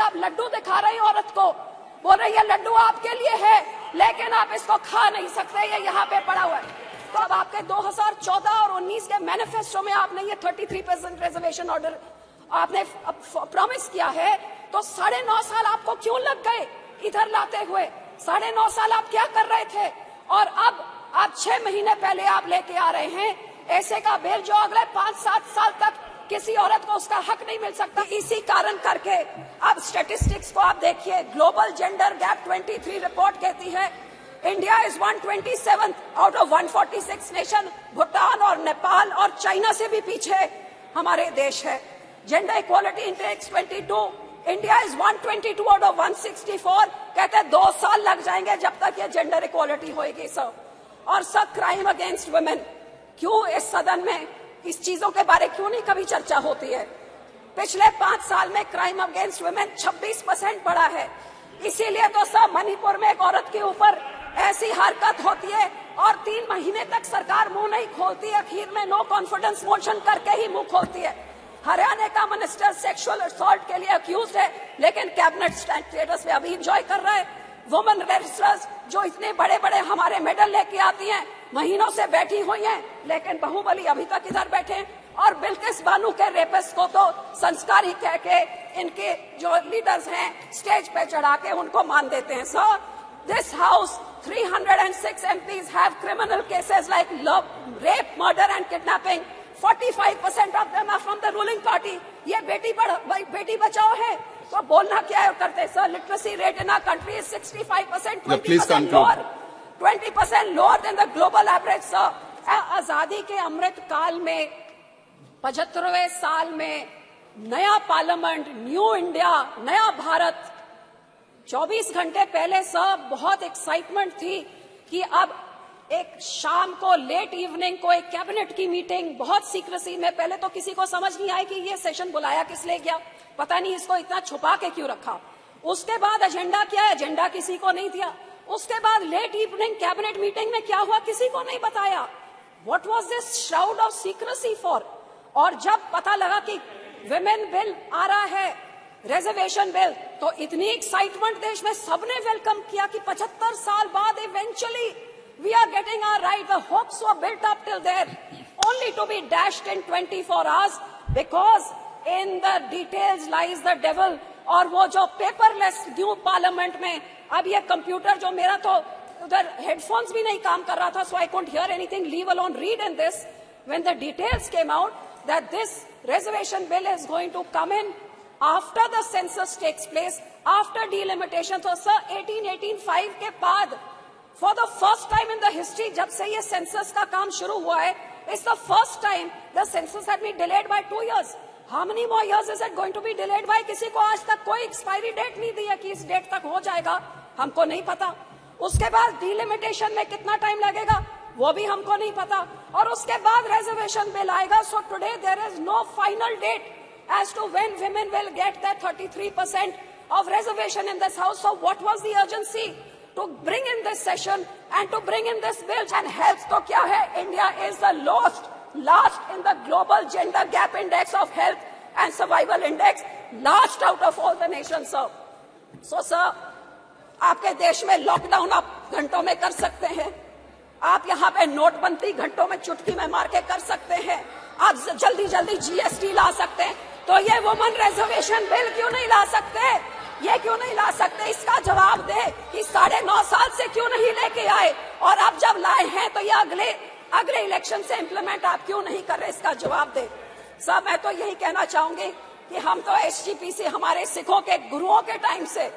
आप लड्डू दिखा रही हैं औरत को, बोल रही है लड्डू आपके लिए है, लेकिन आप इसको खा नहीं सकते, ये यहाँ पे पड़ा हुआ है। तो अब आपके 2014 और 19 के मैनिफेस्टो में आपने ये 33% रिजर्वेशन ऑर्डर आपने प्रॉमिस किया है, तो 9.5 साल आपको क्यों लग गए इधर लाते हुए? 9.5 साल आप क्या कर रहे थे? और अब आप 6 महीने पहले आप लेके आ रहे हैं ऐसे का बिल जो अगले 5-7 साल तक किसी औरत को उसका हक नहीं मिल सकता। इसी कारण करके अब स्टैटिस्टिक्स को आप देखिए, ग्लोबल जेंडर गैप 23 रिपोर्ट कहती है India is 127 out of 146 nation. Bhutan और नेपाल और चाइना से भी पीछे हमारे देश है। Gender equality index 22, India is 122 out of 164। कहते हैं 2 साल लग जाएंगे जब तक ये जेंडर इक्वालिटी होगी सर। और सर, क्राइम अगेंस्ट वुमेन, क्यों इस सदन में इस चीजों के बारे क्यों नहीं कभी चर्चा होती है? पिछले 5 साल में क्राइम अगेंस्ट वुमेन 26% बढ़ा है। इसीलिए तो सर मणिपुर में एक औरत के ऊपर ऐसी हरकत होती है और 3 महीने तक सरकार मुंह नहीं खोलती है, आखिर में नो कॉन्फिडेंस मोशन करके ही मुंह खोलती है। हरियाणा का मिनिस्टर सेक्सुअल असॉल्ट के लिए अक्यूज है, लेकिन कैबिनेट स्टेटस में अभी एंजॉय कर रहा है। वुमेन रेसलर्स जो इतने बड़े बड़े हमारे मेडल लेके आती हैं, महीनों से बैठी हुई हैं, लेकिन बाहुबली अभी तक इधर बैठे हैं। और बिल्किस बानो के रेपिस्ट को तो संस्कारी कह के इनके जो लीडर्स हैं स्टेज पे चढ़ा के उनको मान देते हैं। Sir, this house 306 MPs have criminal cases like love, rape, murder and kidnapping. 45% of them are from the ruling party. ये बेटी बचाओ है, तो बोलना क्या है करते sir? Literacy rate in our country is 65%, 20% lower, 20% lower than the global average sir. आजादी के अमृत काल में 75वें साल में नया पार्लियामेंट, न्यू इंडिया, नया भारत, 24 घंटे पहले सब बहुत एक्साइटमेंट थी कि अब एक शाम को लेट इवनिंग को एक कैबिनेट की मीटिंग बहुत सीक्रेसी में, पहले तो किसी को समझ नहीं आई कि ये सेशन बुलाया किस लिए गया, पता नहीं इसको इतना छुपा के क्यों रखा। उसके बाद एजेंडा क्या है, एजेंडा किसी को नहीं दिया। उसके बाद लेट इवनिंग कैबिनेट मीटिंग में क्या हुआ किसी को नहीं बताया। What was this shroud of secrecy for? और जब पता लगा कि विमेन बिल आ रहा है, रिजर्वेशन बिल, तो इतनी एक्साइटमेंट देश में सबने वेलकम किया कि 75 साल बाद eventually we are getting our right. The hopes were built up till there, only to be dashed in 24 hours because in the details lies the devil. और वो जो पेपरलेस न्यू पार्लियामेंट में, अब ये कंप्यूटर जो मेरा तो उधर हेडफोन्स भी नहीं काम कर रहा था, so I couldn't hear anything, leave alone read in this. When the details came out that this reservation bill is going to come in after the census takes place, after delimitation, तो sir 1885 के बाद For the first time in the history, जब से ये census का काम शुरू हुआ है, it's the first time the census had been delayed by 2 years. How many more years is it going to be delayed by? किसी को आज तक कोई एक्सपायरी डेट नहीं दी है कि इस डेट तक हो जाएगा, हमको नहीं पता। उसके बाद डिलिमिटेशन में कितना टाइम लगेगा वो भी हमको नहीं पता, और उसके बाद रिजर्वेशन बिल आएगा। So today there is no final date as to when women will get that 33% of reservation in this house. So what was the urgency to bring in this session and to bring in this bill? And health तो क्या है? India is the last in the global gender gap index of health and survival index, last out of all the nations, sir. So sir, आपके देश में lockdown आप घंटों में कर सकते हैं, आप यहाँ पे नोटबंदी घंटों में चुटकी में मार के कर सकते हैं, आप जल्दी जल्दी GST ला सकते हैं, तो ये वुमेन रिजर्वेशन बिल क्यों नहीं ला सकते? ये क्यों नहीं ला सकते? इसका जवाब दे कि 9.5 साल से क्यों नहीं लेके आए, और अब जब लाए हैं तो ये अगले इलेक्शन से इम्प्लीमेंट आप क्यों नहीं कर रहे? इसका जवाब दे। सब मैं तो यही कहना चाहूंगी कि हम तो SGPC हमारे सिखों के गुरुओं के टाइम से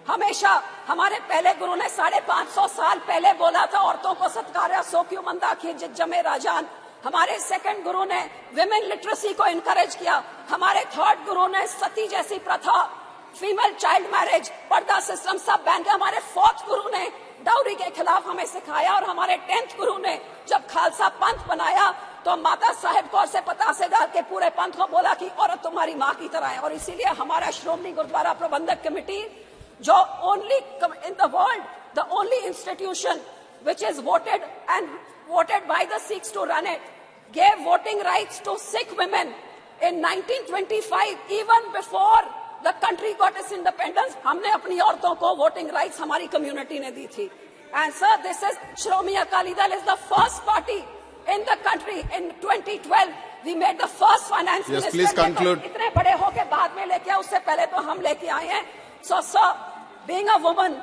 हमेशा, हमारे पहले गुरु ने 550 साल पहले बोला था औरतों को सत्कार्य सो क्यों मंदा खिज जमे राजान। हमारे सेकंड गुरु ने विमेन लिटरेसी को इनकरेज किया। हमारे थर्ड गुरु ने सती जैसी प्रथा, फीमेल चाइल्ड मैरिज, पर्दा सिस्टम सब बैन किया। हमारे फोर्थ गुरु ने डाउरी के खिलाफ हमें सिखाया, और हमारे 10th गुरु ने जब खालसा पंथ बनाया तो माता साहेब कौर से पतासे डाल के पूरे पंथ को बोला कि औरत तुम्हारी माँ की तरह है। और इसीलिए हमारा श्रोमणी गुरुद्वारा प्रबंधक कमेटी, जो only in the world, the only institution which is voted by the Sikhs to run it, gave voting rights to Sikh women in 1925, even before the country got its independence, हमने अपनी औरतों को voting rights हमारी community ने दी थी। And sir, this is Shiromani Akali Dal is the first party in the country in 2012 we made the first finance yes, minister। please conclude। इतने बड़े होके बाद में लेके आए, उससे पहले तो हम लेके आए हैं। So sir, being a woman,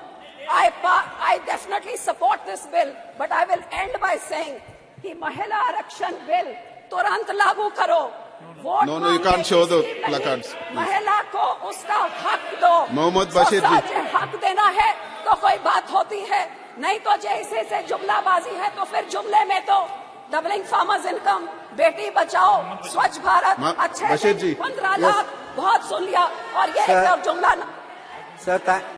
I definitely support this bill, but I will end by saying कि महिला आरक्षण बिल तुरंत लागू करो। No, you can't show the placards। महिला को उसका हक दो। मोहम्मद बशीर जी, हक देना है तो कोई बात होती है, नहीं तो जैसे से जुमलाबाजी है तो फिर जुमले में तो doubling farmers income, Beti Bachao, स्वच्छ भारत, अच्छे 15 लाख बहुत सुन लिया और ये एक जुमला।